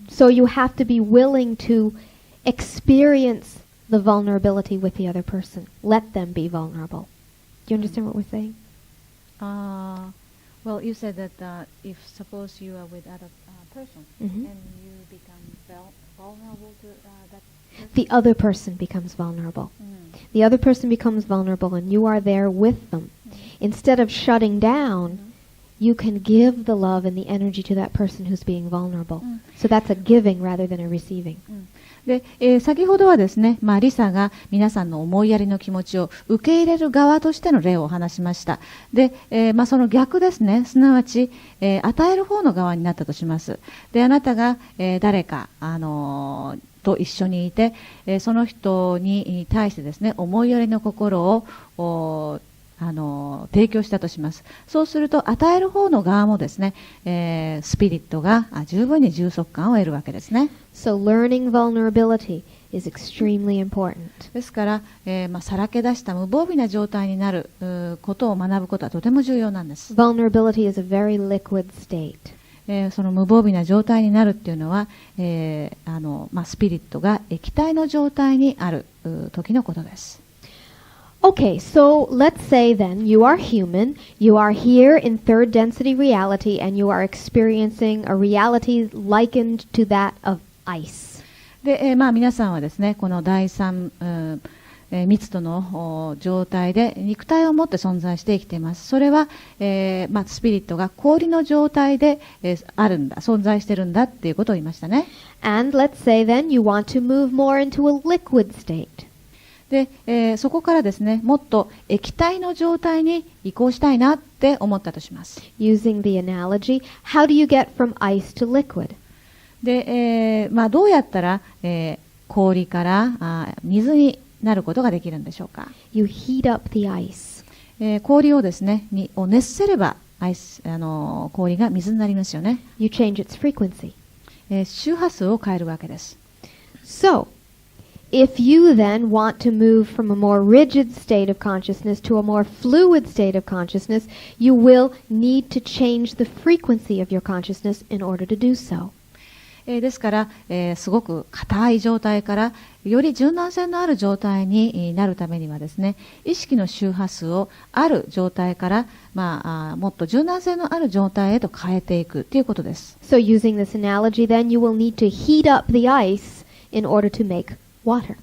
So you have to be willing to experience the vulnerability with the other person. Let them be vulnerable. Do you understand what we're saying? Well, you said that if suppose you are with other person Mhm. and you become vulnerable to that person. The other person becomes vulnerable. The other person becomes vulnerable, and you are there with them. Instead of shutting down, you can give the love and the energy to that person who's being vulnerable. So that's a giving rather than a receiving. で、先ほどはですね、リサが皆さんの思いやりの気持ちを受け入れる側としての例を話しました。で、その逆ですね、すなわち、与える方の側になったとします。で、あなたが、誰か、と一緒にいて、その人に対してですね、思いやりの心を提供したとします。そうすると与える方の側もですね、スピリットが十分に充足感を得るわけですね。So learning vulnerability is extremely important. ですから、さらけ出した無防備な状態になることを学ぶことはとても重要なんです。Vulnerability is a very liquid state. その無防備な状態になるっていうのは、スピリットが液体の状態にある時のことです。Okay, so let's say then you are human, you are here in third density reality, and you are experiencing a reality likened to that of ice. で、皆さんはですね、この第三、密度の状態で肉体を持って存在して生きています。それは、スピリットが氷の状態で、あるんだ、存在してるんだっていうことを言いましたね。And let's say then you want to move more into a liquid state. で、そこからですね、もっと液体の状態に移行したいなって思ったとします。Using the analogy, how do you get from ice to liquid? で、どうやったら、氷から水になることができるんでしょうか。You heat up the ice. 氷をですね、熱せれば氷が水になりますよね。You change its frequency. 周波数を変えるわけです。So, if you then want to move from a more rigid state of consciousness to a more fluid state of consciousness, you will need to change the frequency of your consciousness in order to do so. ですから、すごく硬い状態からより柔軟性のある状態になるためにはですね、意識の周波数をある状態から、もっと柔軟性のある状態へと変えていくということです。So using this analogy, then you will need to heat up the ice in order to make water.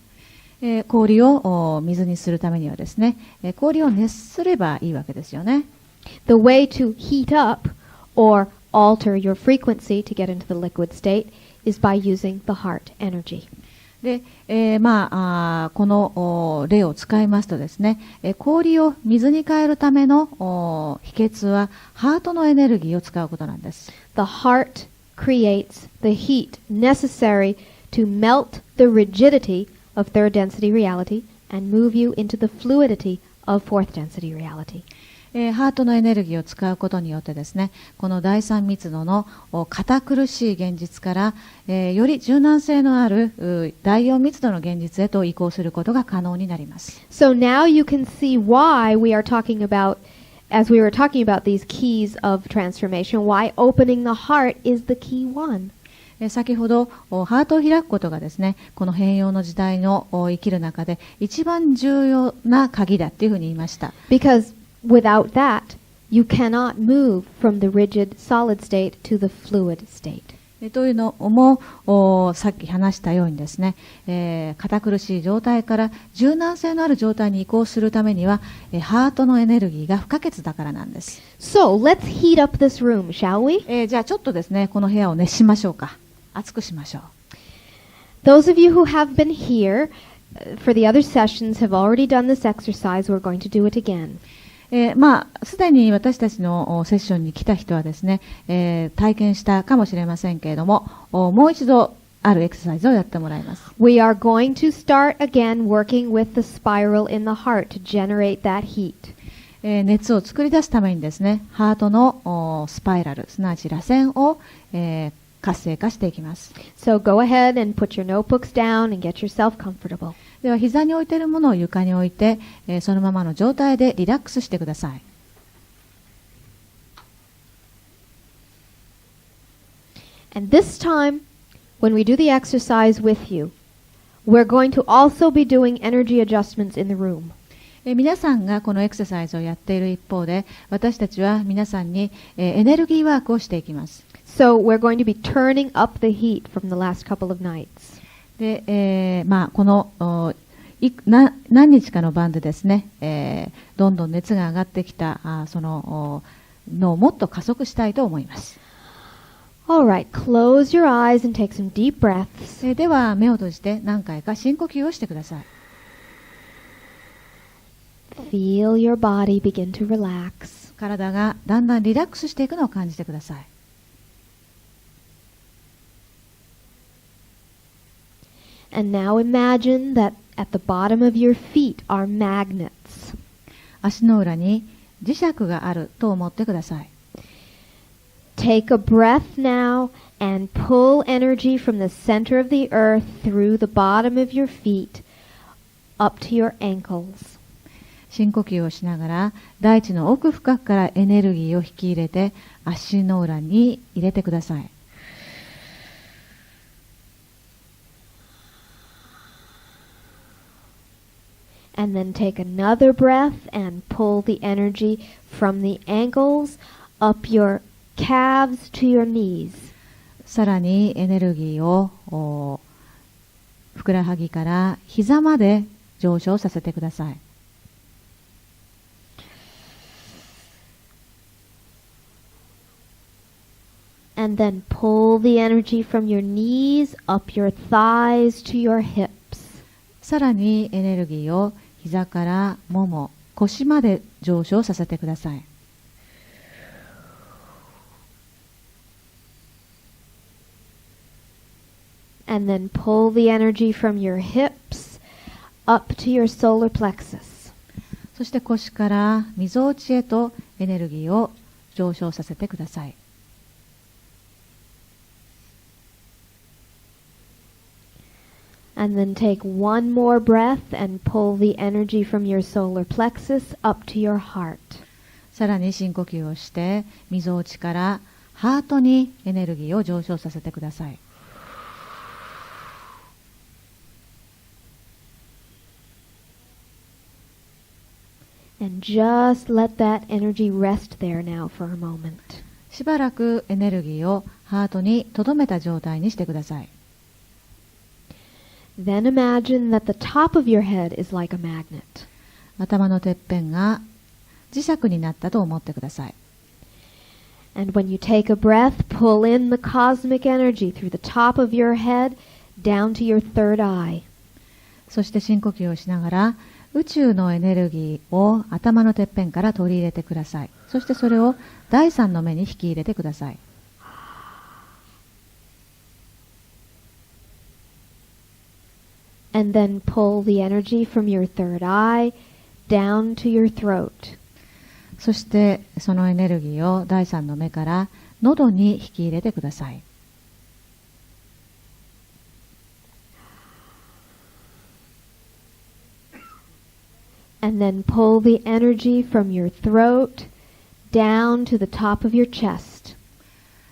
氷を水にするためにはですね、氷を熱すればいいわけですよね。The way to heat up or alter your frequency to get into the liquid state is by using the heart energy. で、この例を使いますとですね、氷を水に変えるための秘訣はハートのエネルギーを使うことなんです。The heart creates the heat necessary to melt the rigidity of third density reality and move you into the fluidity of fourth density reality. ハートのエネルギーを使うことによってですね、この第三密度の堅苦しい現実から、より柔軟性のある第四密度の現実へと移行することが可能になります。So now you can see why we are talking about, as we were talking about these keys of transformation, why opening the heart is the key one. 先ほどハートを開くことがですね、この変容の時代の生きる中で一番重要な鍵だっていうふうに言いました。Because without that, you cannot move from the rigid solid state to the fluid state. というのもさっき話したようにですね、堅苦しい状態から柔軟性のある状態に移行するためには、ハートのエネルギーが不可欠だからなんです。So let's heat up this room, shall we? じゃあちょっとですね、この部屋を熱しましょうか。熱くしましょう。Those of you who have been here for the other sessions have already done this exercise. We're going to do it again. すでに私たちのセッションに来た人はですね、体験したかもしれませんけれども、もう一度あるエクササイズをやってもらいます。We are going to start again working with the spiral in the heart to generate that heat. 熱を作り出すためにですね、ハートのスパイラル、すなわち螺旋を、活性化していきます。So go ahead and put your notebooks down and get yourself comfortable. では膝に置いているものを床に置いて、そのままの状態でリラックスしてください。And this time, when we do the exercise with you, we're going to also be doing energy adjustments in the room. 皆さんがこのエクササイズをやっている一方で、私たちは皆さんにエネルギーワークをしていきます。So we're going to be turning up the heat from the last couple of nights. で、この何日かの晩でですね、どんどん熱が上がってきたそののをもっと加速したいと思います。All right, close your eyes and take some deep breaths. では目を閉じて何回か深呼吸をしてください。Feel your body begin to relax. 体がだんだんリラックスしていくのを感じてください。And now imagine that at the bottom of your feet are magnets. 足の裏に磁石があると思ってください。Take a breath now and pull energy from the center of the earth through the bottom of your feet up to your ankles. 深呼吸をしながら大地の奥深くからエネルギーを引き入れて足の裏に入れてください。And then take another breath and pull the energy from the ankles up your calves to your knees. さらにエネルギーをふくらはぎから膝まで上昇させてください。And then pull the energy from your knees up your thighs to your hips. さらにエネルギーを膝からもも、腰まで上昇させてください。And then pull the energy from your hips up to your solar plexus. そして腰からみぞおちへとエネルギーを上昇させてください。And then take one more breath and pull the energy from your solar plexus up to your heart. さらに深呼吸をしてみぞおちからハートにエネルギーを上昇させてください。And just let that energy rest there now for a moment. しばらくエネルギーをハートに留めた状態にしてください。Then imagine that the top of your head is like a magnet. 頭のてっぺんが磁石になったと思ってください。And when you take a breath, pull in the cosmic energy through the top of your head down to your third eye. そして深呼吸をしながら宇宙のエネルギーを頭のてっぺんから取り入れてください。そしてそれを第三の目に引き入れてください。And then pull the energy from your third eye down to your throat. そしてそのエネルギーを第三の目から喉に引き入れてください。And then pull the energy from your throat down to the top of your chest.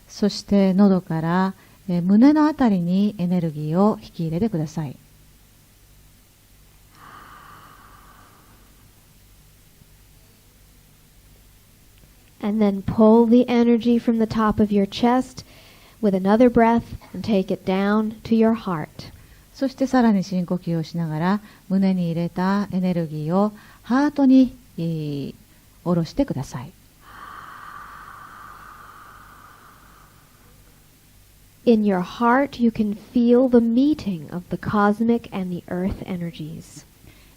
そして喉から胸のあたりにエネルギーを引き入れてください。And then pull the energy from the top of your chest with another breath and take it down to your heart. そしてさらに深呼吸をしながら胸に入れたエネルギーをハートに下ろしてください。In your heart, you can feel the meeting of the cosmic and the earth energies.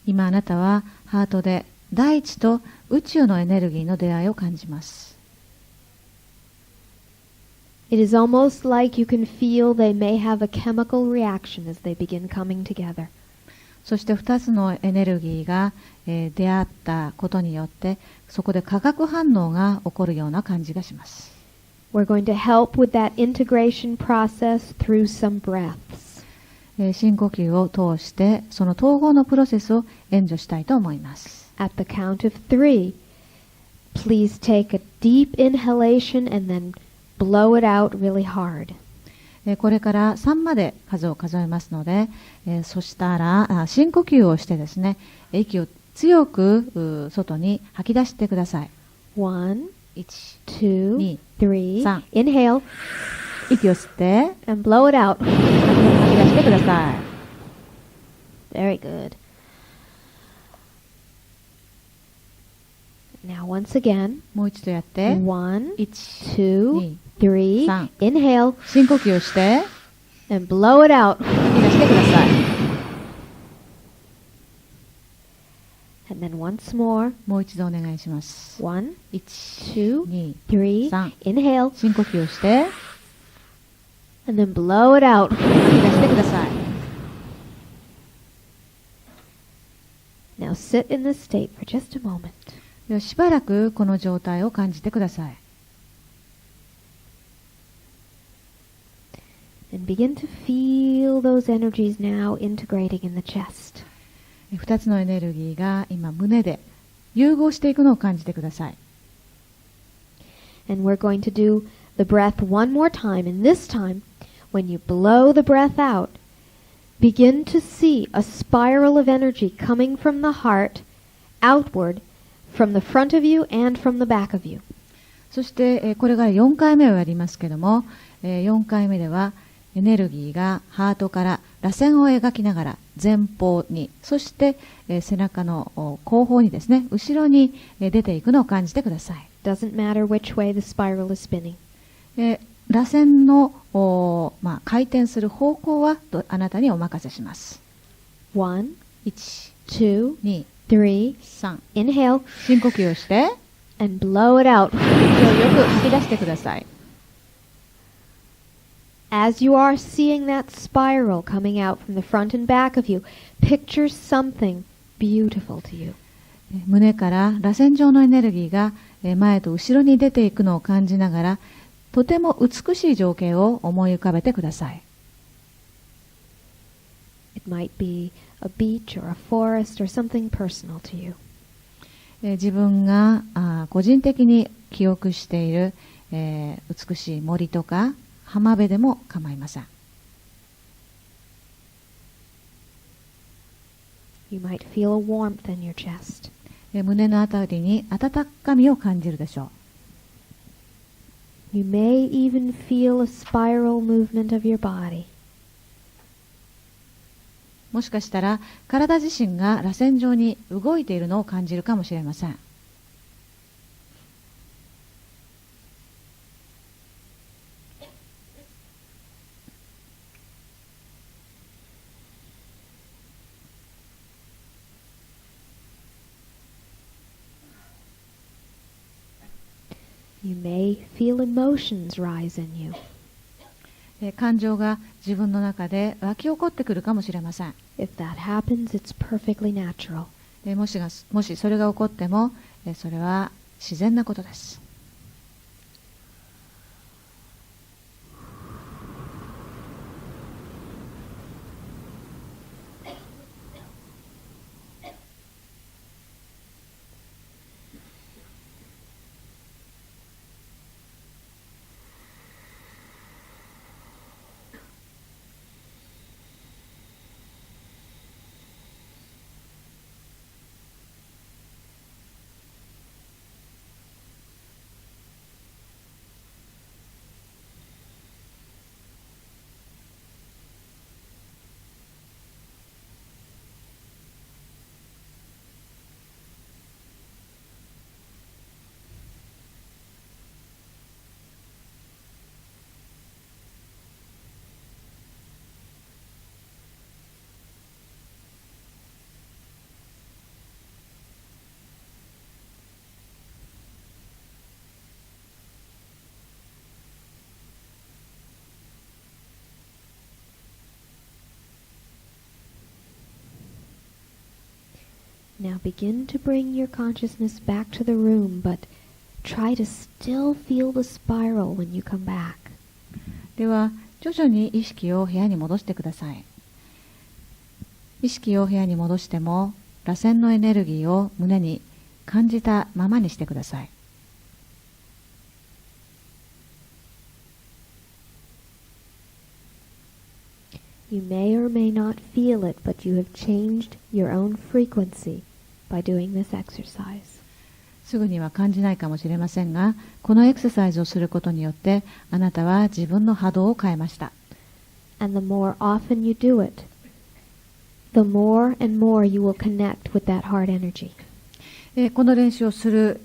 今あなたはハートで大地と宇宙のエネルギーの出会いを感じます。It is almost like you can feel they may have a chemical reaction as they begin coming together. そして2つのエネルギーが、出会ったことによってそこで化学反応が起こるような感じがします。We're going to help with that integration process through some breaths. 深呼吸を通してその統合のプロセスを援助したいと思います。At the count of 3, please take a deep inhalation and then blow it out really hard. これから3まで数を数えますので、そしたら深呼吸をしてですね、息を強く外に吐き出してください。1, 1、 2, 2、 3. 3 Inhale 息を吸って and blow it out. 吐き出してください。 Very good. Now once again. もう一度やって 1, 1、 2, 2、 3. 3 Inhale 深呼吸をして and blow it out. 吐き出してください。 And then once more. もう一度お願いします。 1, 1、 2, 2、 3. 3 Inhale 深呼吸をして and then blow it out. 吐き出してください。 Now sit in this state for just a moment. ではしばらくこの状態を感じてください。 And begin to feel those energies now integrating in the chest. 2つのエネルギーが今胸で融合していくのを感じてください。 And we're going to do the breath one more time. And this time, when you blow the breath out, begin to see a spiral of energy coming from the heart outward from the front of you and from the back of you. そしてこれから4回目をやりますけども、4回目ではエネルギーがハートから螺旋を描きながら前方に、そして背中の後方にですね、後ろに出ていくのを感じてください。 Doesn't matter which way the spiral is spinning. 螺旋の回転する方向はあなたにお任せします。 1, 1、 2, 2、 3. 3 Inhale 深呼吸をしてand blow it out. 息をよく吐き出してください。 As you are seeing that spiral coming out from the front and back of you, picture something beautiful to you. 胸から螺旋状のエネルギーが前と後ろに出ていくのを感じながら、とても美しい情景を思い浮かべてください。 It might be a beach or a forest or something personal to you. 自分が個人的に記憶している、美しい森とか浜辺でも構いません。 You might feel a warmth in your chest. 胸のあたりに温かみを感じるでしょう。 You may even feel a spiral movement of your body. もしかしたら体自身が螺旋状に動いているのを感じるかもしれません。 You may feel emotions rise in you. 感情が自分の中で湧き起こってくるかもしれません。 If that happens, it's perfectly natural. もしそれが起こってもそれは自然なことです。Now begin to bring your consciousness back to the room, but try to still feel the spiral when you come back. では徐々に意識を部屋に戻してください。意識を部屋に戻しても螺旋のエネルギーを胸に感じたままにしてください。You may or may not feel it, but you have changed your own frequency by doing this exercise. すぐには感じないかもしれませんが、このエクササイズをすることによってあなたは自分の波動を変えました。And the more often you do it, the more and more you will connect with that heart energy. この練習をすれ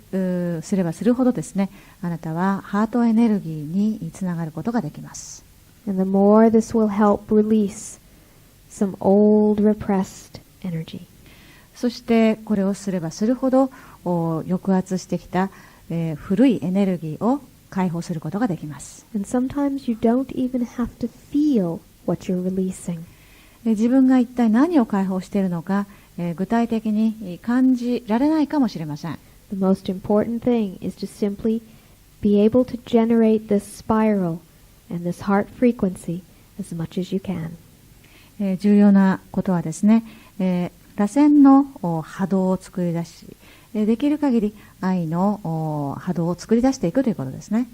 ばするほどですね、あなたはハートエネルギーにつながることができます。And the more this will help release some old repressed energy. そしてこれをすればするほど抑圧してきた、古いエネルギーを解放することができます。And sometimes you don't even have to feel what you're releasing. 自分が一体何を解放しているのか、具体的に感じられないかもしれません。The most important thing is to simply be able to generate this spiral and this heart frequency as much as you can. 重要なことはですね、螺旋の波動を作り出し、できる限り愛の波動を作り出していくということですね。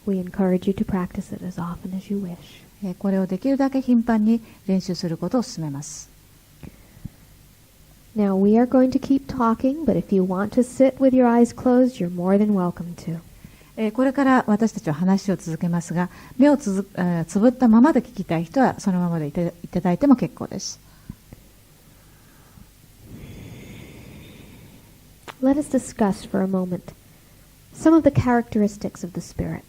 We encourage you to practice it as often as you wish. これをできるだけ頻繁に練習することを勧めます。Now we are going to keep talking, but if you want to sit with your eyes closed, you're more than welcome to. これから私たちは話を続けますが、目をつぶったままで聞きたい人はそのままでいただいても結構です。Let us discuss for a moment some of the characteristics of the Spirit.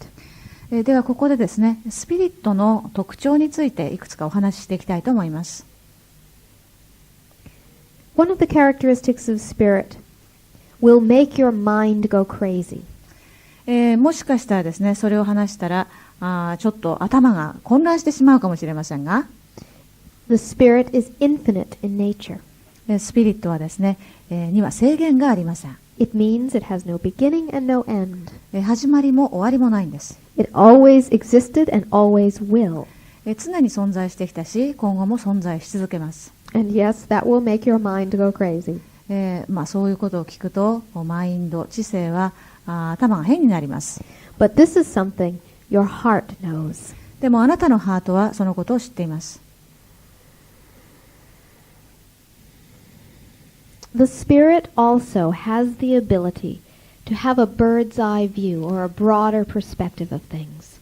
ではここでですね、スピリットの特徴についていくつかお話ししていきたいと思います。One of the characteristics of Spirit will make your mind go crazy. もしかしたらですね、それを話したらちょっと頭が混乱してしまうかもしれませんが、 The Spirit is infinite in nature. スピリットはですね、には制限がありません。It means it has no beginning and no end. 始まりも終わりもないんです。 It always existed and always will. 常に存在してきたし、今後も存在し続けます。And yes, that will make your mind go crazy. そういうことを聞くと、マインド、知性は頭が変になります。But this is something your heart knows. でもあなたのハートはそのことを知っています。The Spirit also has the ability to have a bird's eye view or a broader perspective of things.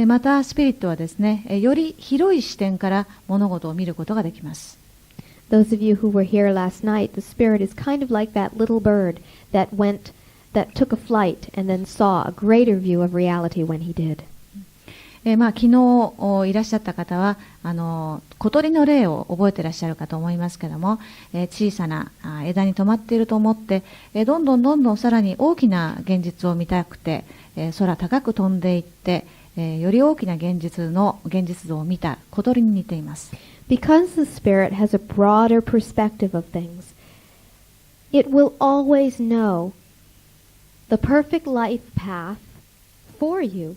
またスピリットはですね、より広い視点から物事を見ることができます。Those of you who were here last night, the Spirit is kind of like that little bird that took a flight and then saw a greater view of reality when he did. 昨日いらっしゃった方は小鳥の例を覚えていらっしゃるかと思いますけども、小さな枝に止まっていると思って、どんどんさらに大きな現実を見たくて、空高く飛んでいって、より大きな現実像を見た小鳥に似ています。Because the Spirit has a broader perspective of things, it will always know the perfect life path for you